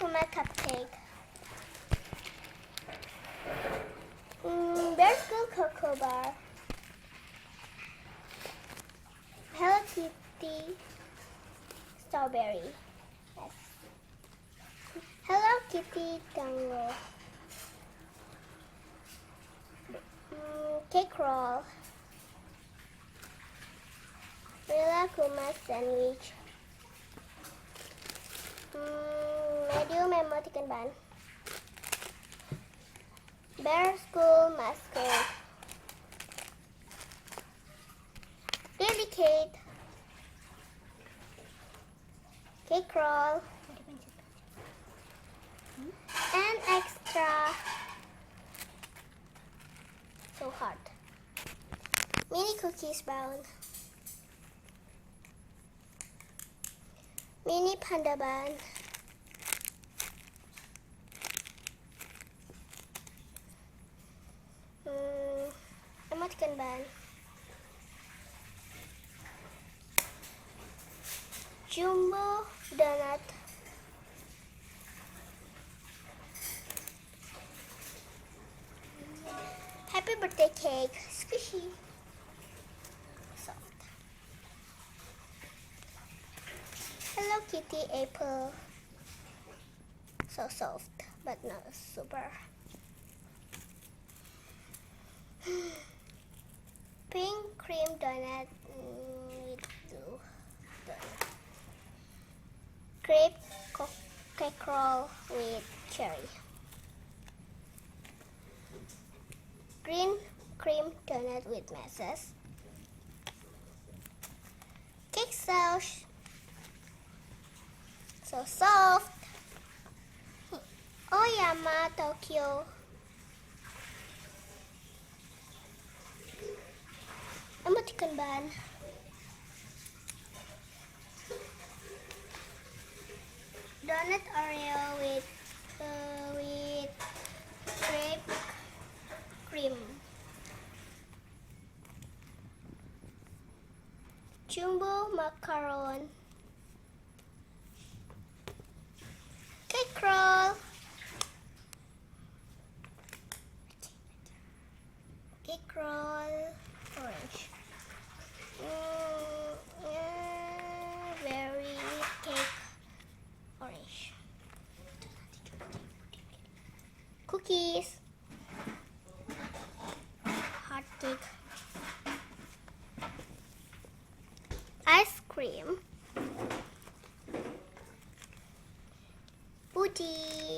Kuma cupcake. Bear School Cocoa Bar. Hello Kitty Strawberry. Yes. Hello Kitty Tango. Cake roll. Rilla Kuma sandwich. Medium emoticon bun. Bear School mascot. Delicate. Cake roll. And extra. So hard. Mini cookies brown. Mini panda bun. Emoticon bun. Jumbo donut. Happy birthday cake. Squishy. Soft. Hello Kitty apple. So soft, but not super. Pink cream donut with blue donut. Grape cake roll with cherry. Green cream donut with molasses. Cake sauce. So soft. Oyama Tokyo. Emoticon bun. Donut Oreo with grape cream. Jumbo macaron. Cake roll. Cake roll. Orange. Very cake. Orange. Cookies. Hot cake. Ice cream. Booty.